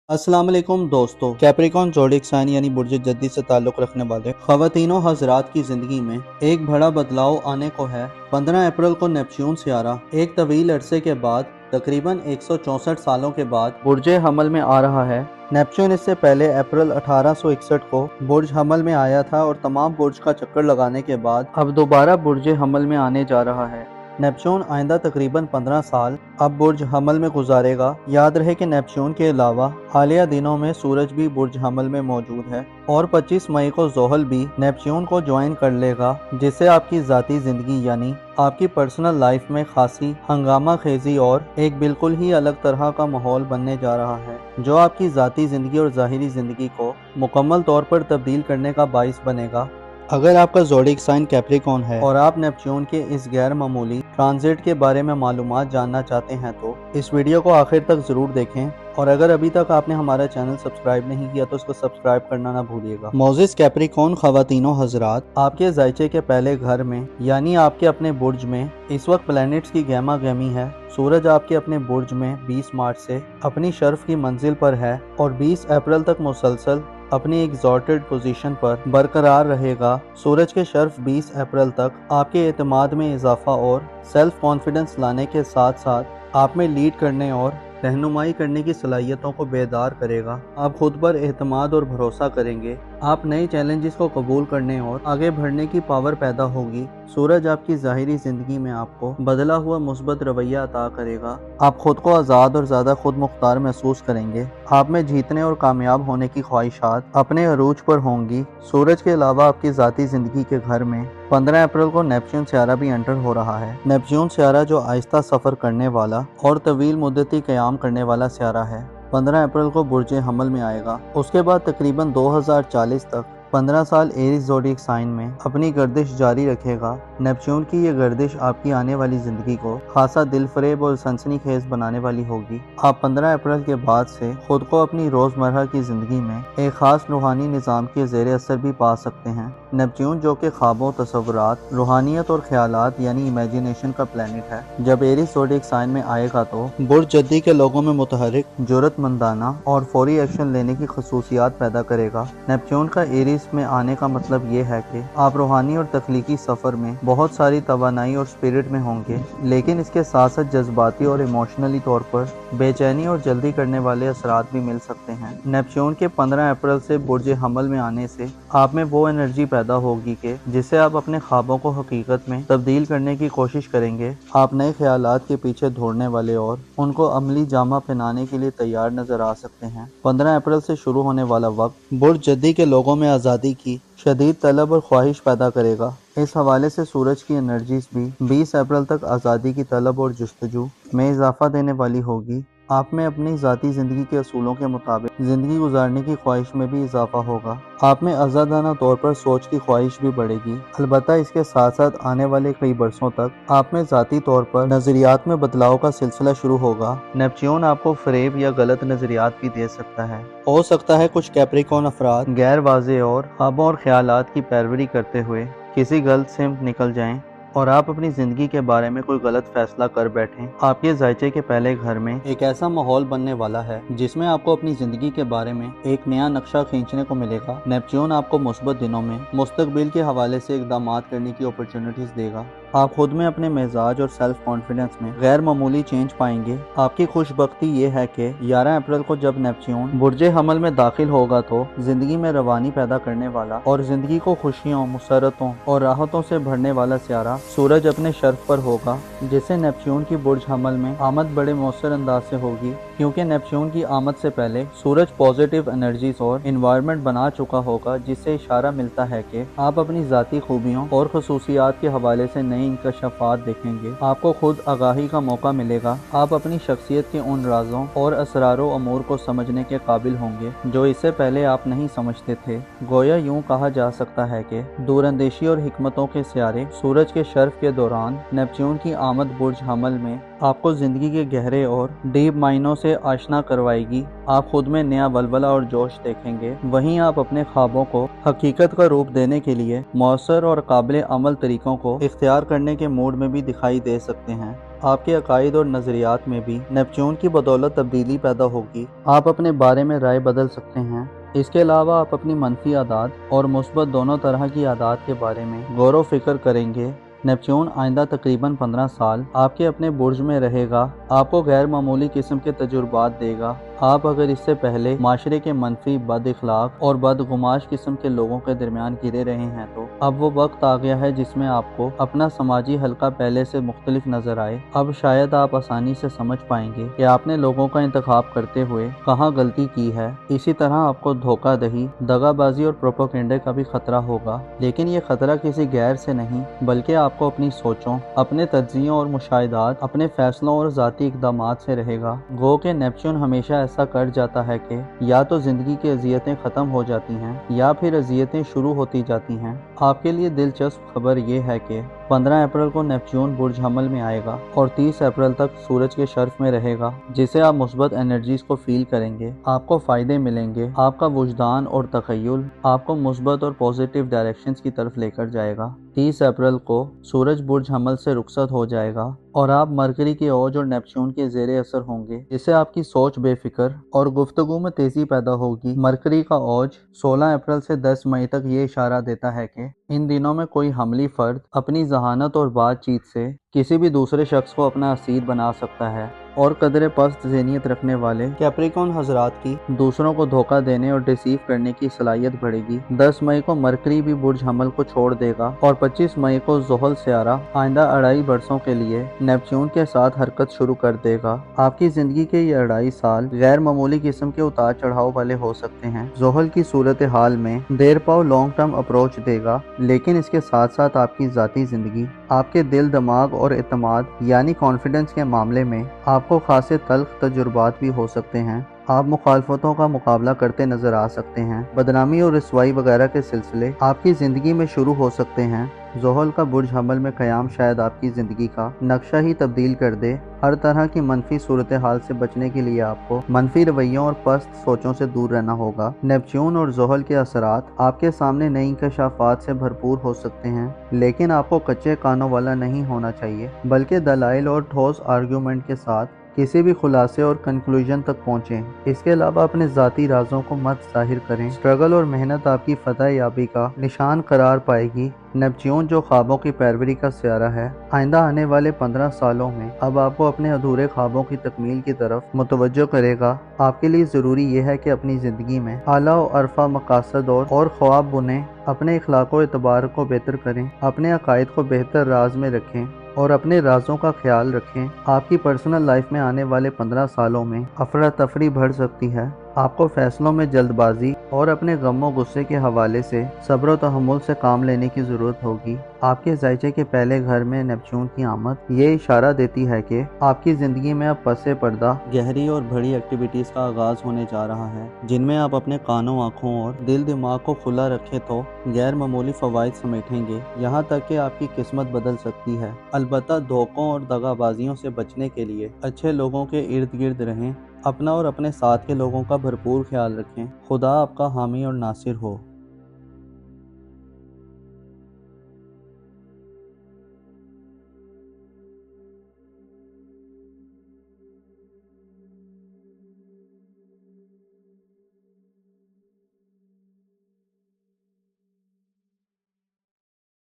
अस्सलाम वालेकुम दोस्तों, कैप्रिकॉर्न ज़ोडिएक साइन यानी बुर्ज जद्दी से ताल्लुक़ रखने वाले ख़वातीनो हज़रात की ज़िंदगी में एक बड़ा बदलाव आने को है। 15 अप्रैल को नेपच्यून सियारा एक तवील अरसे के बाद तकरीबन 164 सालों के बाद बुर्ज हमल में आ रहा है। नेपच्यून इससे पहले अप्रैल 1861 को बुर्ज हमल में आया था और तमाम बुर्ज का चक्कर लगाने के बाद अब दोबारा बुर्ज हमल में आने जा रहा है। नेपच्यून आइंदा तकरीबन 15 साल अब बुर्ज हमल में गुजारेगा। याद रहे कि नेपच्यून के अलावा हालिया दिनों में सूरज भी बुर्ज हमल में मौजूद है और 25 मई को ज़ोहल भी नेपच्यून को ज्वाइन कर लेगा, जिससे आपकी ज़ाती ज़िंदगी यानी आपकी पर्सनल लाइफ में खासी हंगामा खेजी और एक बिल्कुल ही अलग तरह का माहौल बनने जा रहा है, जो आपकी ज़ाती ज़िंदगी और ज़ाहिरी ज़िंदगी को मुकम्मल तौर पर तब्दील करने का बाइस बनेगा। अगर आपका ज़ोडिएक साइन कैप्रिकॉर्न है और आप नेपच्यून के इस गैर मामूली ट्रांजिट के बारे में मालूमात जानना चाहते हैं तो इस वीडियो को आखिर तक ज़रूर देखें, और अगर अभी तक आपने हमारा चैनल सब्सक्राइब नहीं किया तो उसको सब्सक्राइब करना ना भूलिएगा। मोज़िस कैप्रिकॉर्न ख़वातीनों हज़रात, आपके ज़ायचे के पहले घर में यानी आपके अपने बुर्ज में इस वक्त प्लैनेट्स की गहमा गहमी है। सूरज आपके अपने बुर्ज में 20 मार्च से अपनी शर्फ की मंजिल पर है और 20 अप्रैल तक मुसलसल अपनी एग्जॉर्टेड पोजीशन पर बरकरार रहेगा। सूरज के शर्फ 20 अप्रैल तक आपके एतमाद में इजाफा और सेल्फ कॉन्फिडेंस लाने के साथ साथ आप में लीड करने और रहनुमाई करने की सलाहियतों को बेदार करेगा। आप खुद पर एतमाद और भरोसा करेंगे। आप नए चैलेंजेस को कबूल करने और आगे बढ़ने की पावर पैदा होगी। सूरज आपकी ज़ाहिरी ज़िंदगी में आपको बदला हुआ मुस्बत रवैया अता करेगा। आप खुद को आज़ाद और ज़्यादा खुद मुख्तार महसूस करेंगे। आप में जीतने और कामयाब होने की ख्वाहिशात अपने अरूज पर होंगी। सूरज के अलावा आपकी ज़ाती ज़िंदगी के घर में 15 अप्रैल को नेपच्यून सियारा भी एंटर हो रहा है। नेपच्यून सियारा जो आहिस्ता सफ़र करने वाला और तवील मुद्दती क़याम करने वाला सियारा है, 15 अप्रैल को बुर्ज हमल में आएगा। उसके बाद तकरीबन 2040 तक 15 साल एरीज ज़ोडिएक साइन में अपनी गर्दिश जारी रखेगा। नेपच्यून की ये गर्दिश आपकी आने वाली ज़िंदगी को खासा दिलफरेब और सनसनीखेज बनाने वाली होगी। आप 15 अप्रैल के बाद से खुद को अपनी रोज़मर्रा की ज़िंदगी में एक ख़ास रूहानी निज़ाम के ज़ेर असर भी पा सकते हैं। नेपच्यून जो कि ख्वाबों, तसव्वुरात, रूहानियत और ख्यालात यानी इमेजिनेशन का प्लैनेट है, जब एरीज ज़ोडिएक साइन में आएगा तो बुर्ज जद्दी के लोगों में मुतहरिक, जुर्रतमंदाना और फौरी एक्शन लेने की खसूसियात पैदा करेगा। नेपच्यून का एरीज में आने का मतलब ये है कि आप रूहानी और तख्लीकी सफ़र में बहुत सारी तवानाई और स्पिरिट में होंगे, लेकिन इसके साथ साथ जज्बाती और इमोशनली तौर पर बेचैनी और जल्दी करने वाले असरात भी मिल सकते हैं। नेपच्यून के 15 अप्रैल से बुर्ज हमल में आने से आप में वो एनर्जी पैदा होगी कि जिससे आप अपने ख्वाबों को हकीकत में तब्दील करने की कोशिश करेंगे। आप नए ख्यालात के पीछे दौड़ने वाले और उनको अमली जामा पहनाने के लिए तैयार नजर आ सकते हैं। 15 अप्रैल से शुरू होने वाला वक्त बुर्ज जद्दी के लोगों में आज़ादी की शदीद तलब और ख्वाहिश पैदा करेगा। इस हवाले से सूरज की एनर्जीज भी 20 अप्रैल तक आज़ादी की तलब और जुस्तजू में इजाफा देने वाली होगी। आप में अपनी ज़ाती ज़िंदगी के असूलों के मुताबिक ज़िंदगी गुजारने की ख्वाहिश में भी इजाफा होगा। आप में आज़ादाना तौर पर सोच की ख्वाहिश भी बढ़ेगी। अलबत्ता इसके साथ साथ आने वाले कई बरसों तक आप में ज़ाती तौर पर नज़रियात में बदलाव का सिलसिला शुरू होगा। नेपच्यून आपको फरेब या गलत नज़रियात भी दे सकता है। हो सकता है कुछ कैप्रिकॉर्न अफराद गैर वाज़ेह और ख्वाबों और ख्यालात की पैरवी करते हुए किसी गलत सिमत निकल जाएं और आप अपनी ज़िंदगी के बारे में कोई गलत फैसला कर बैठें। आपके ज़ायचे के पहले घर में एक ऐसा माहौल बनने वाला है जिसमें आपको अपनी ज़िंदगी के बारे में एक नया नक्शा खींचने को मिलेगा। नेपच्यून आपको मुस्बत दिनों में मुस्तकबिल के हवाले से इक़दामात करने की अपॉर्चुनिटीज़ देगा। आप खुद में अपने मिजाज और सेल्फ कॉन्फिडेंस में गैर मामूली चेंज पाएंगे। आपकी खुशबख्ती ये है कि 11 अप्रैल को जब नेपच्यून बुर्ज हमल में दाखिल होगा तो ज़िंदगी में रवानी पैदा करने वाला और ज़िंदगी को खुशियों, मुसरतों और राहतों से भरने वाला सियारा सूरज अपने शर्फ पर होगा, जिससे नेपच्यून की बुर्ज हमल में आमद बड़े मौसर अंदाज से होगी, क्योंकि नेपच्यून की आमद से पहले सूरज पॉजिटिव एनर्जीज और इन्वायरमेंट बना चुका होगा, जिससे इशारा मिलता है कि आप अपनी ज़ाती खूबियों और खसूसियात के हवाले से नई इंकशाफात देखेंगे। आपको खुद आगाही का मौका मिलेगा। आप अपनी शख्सियत के उन राजों और असरारों अमूर को समझने के काबिल होंगे जो इससे पहले आप नहीं समझते थे। गोया यूं कहा जा सकता है कि दूरंदेशी और हिकमतों के सियारे सूरज के शर्फ के दौरान नेपच्यून की आमद बुर्ज हमल में आपको ज़िंदगी के गहरे और डीप मायनों से आशना करवाएगी। आप खुद में नया वलवला और जोश देखेंगे। वहीं आप अपने ख्वाबों को हकीकत का रूप देने के लिए मौसर और काबिल अमल तरीकों को इख्तियार करने के मूड में भी दिखाई दे सकते हैं। آپ کے عقائد اور نظریات میں بھی نیپچون کی بدولت تبدیلی پیدا ہوگی۔ آپ اپنے بارے میں رائے بدل سکتے ہیں۔ اس کے علاوہ آپ اپنی منفی عادات اور مثبت دونوں طرح کی عادات کے بارے میں غور و فکر کریں گے۔ نیپچون آئندہ تقریباً 15 سال آپ کے اپنے برج میں رہے گا، آپ کو غیر معمولی قسم کے تجربات دے گا۔ آپ اگر اس سے پہلے معاشرے کے منفی، بد اخلاق اور بدگماش قسم کے لوگوں کے درمیان گرے رہے ہیں تو اب وہ وقت آ گیا ہے جس میں آپ کو اپنا سماجی حلقہ پہلے سے مختلف نظر آئے۔ اب شاید آپ آسانی سے سمجھ پائیں گے کہ آپ نے لوگوں کا انتخاب کرتے ہوئے کہاں غلطی کی ہے۔ اسی طرح آپ کو دھوکہ دہی، دغا بازی اور پروپیگنڈے کا بھی خطرہ ہوگا، لیکن یہ خطرہ کسی غیر سے نہیں بلکہ آپ کو اپنی سوچوں، اپنے تجزیوں اور مشاہدات، اپنے فیصلوں اور ذاتی اقدامات سے رہے گا۔ گو کہ نیپچون ہمیشہ ایسا کر جاتا ہے کہ یا تو زندگی کی اذیتیں ختم ہو جاتی ہیں یا پھر اذیتیں شروع ہوتی جاتی ہیں۔ آپ کے لیے دلچسپ خبر یہ ہے کہ 15 اپریل کو نیپچون برج حمل میں آئے گا اور 30 اپریل تک سورج کے شرف میں رہے گا، جسے آپ مثبت انرجیز کو فیل کریں گے۔ آپ کو فائدے ملیں گے، آپ کا وجدان اور تخیل آپ کو مثبت اور پازیٹیو ڈائریکشنز کی طرف لے کر جائے گا۔ 30 اپریل کو سورج برج حمل سے رخصت ہو جائے گا اور آپ مرکری کے اوج اور نیپچون کے زیر اثر ہوں گے، جس سے آپ کی سوچ بے فکر اور گفتگو میں تیزی پیدا ہوگی۔ مرکری کا اوج 16 اپریل سے 10 مئی تک یہ اشارہ دیتا ہے کہ ان دنوں میں کوئی حملی فرد اپنی ذہانت اور بات چیت سے کسی بھی دوسرے شخص کو اپنا اسیر بنا سکتا ہے، اور قدرے پست ذہنیت رکھنے والے کیپریکون حضرات کی دوسروں کو دھوکہ دینے اور ڈیسیو کرنے کی صلاحیت بڑھے گی۔ 10 مئی کو مرکری بھی برج حمل کو چھوڑ دے گا اور 25 مئی کو زحل سیارہ آئندہ 2.5 برسوں کے لیے نیپچون کے ساتھ حرکت شروع کر دے گا۔ آپ کی زندگی کے یہ 2.5 سال غیر معمولی قسم کے اتار چڑھاؤ والے ہو سکتے ہیں۔ زحل کی صورتحال میں دیر پاؤ لانگ ٹرم اپروچ دے گا، لیکن اس کے ساتھ ساتھ آپ کی ذاتی زندگی، آپ کے دل، دماغ اور اعتماد یعنی کانفیڈنس کے معاملے میں آپ کو خاصے تلخ تجربات بھی ہو سکتے ہیں۔ آپ مخالفتوں کا مقابلہ کرتے نظر آ سکتے ہیں، بدنامی اور رسوائی وغیرہ کے سلسلے آپ کی زندگی میں شروع ہو سکتے ہیں۔ زحل کا برج حمل میں قیام شاید آپ کی زندگی کا نقشہ ہی تبدیل کر دے۔ ہر طرح کی منفی صورتحال سے بچنے کے لیے آپ کو منفی رویوں اور پست سوچوں سے دور رہنا ہوگا۔ نیپچون اور زحل کے اثرات آپ کے سامنے نئی انکشافات سے بھرپور ہو سکتے ہیں، لیکن آپ کو کچے کانوں والا نہیں ہونا چاہیے، بلکہ دلائل اور ٹھوس آرگیومنٹ کے ساتھ کسی بھی خلاصے اور کنکلوژن تک پہنچیں۔ اس کے علاوہ اپنے ذاتی رازوں کو مت ظاہر کریں۔ اسٹرگل اور محنت آپ کی فتح یابی کا نشان قرار پائے گی۔ نیپچون جو خوابوں کی پیروی کا سیارہ ہے، آئندہ آنے والے 15 سالوں میں اب آپ کو اپنے ادھورے خوابوں کی تکمیل کی طرف متوجہ کرے گا۔ آپ کے لیے ضروری یہ ہے کہ اپنی زندگی میں اعلیٰ و عرفہ مقاصد اور خواب بنیں، اپنے اخلاق و اعتبار کو بہتر کریں، اپنے عقائد کو بہتر راز میں رکھیں اور اپنے رازوں کا خیال رکھیں۔ آپ کی پرسنل لائف میں آنے والے 15 سالوں میں افراتفری بڑھ سکتی ہے۔ آپ کو فیصلوں میں جلد بازی اور اپنے غم و غصے کے حوالے سے صبر و تحمل سے کام لینے کی ضرورت ہوگی۔ آپ کے ذائچے کے پہلے گھر میں نیپچون کی آمد یہ اشارہ دیتی ہے کہ آپ کی زندگی میں اب پس پردہ گہری اور بڑی ایکٹیویٹیز کا آغاز ہونے جا رہا ہے، جن میں آپ اپنے کانوں، آنکھوں اور دل دماغ کو کھلا رکھیں تو غیر معمولی فوائد سمیٹیں گے، یہاں تک کہ آپ کی قسمت بدل سکتی ہے۔ البتہ دھوکوں اور دغا بازیوں سے بچنے کے لیے اچھے لوگوں کے ارد گرد رہیں، اپنا اور اپنے ساتھ کے لوگوں کا بھرپور خیال رکھیں۔ خدا آپ کا حامی اور ناصر ہو۔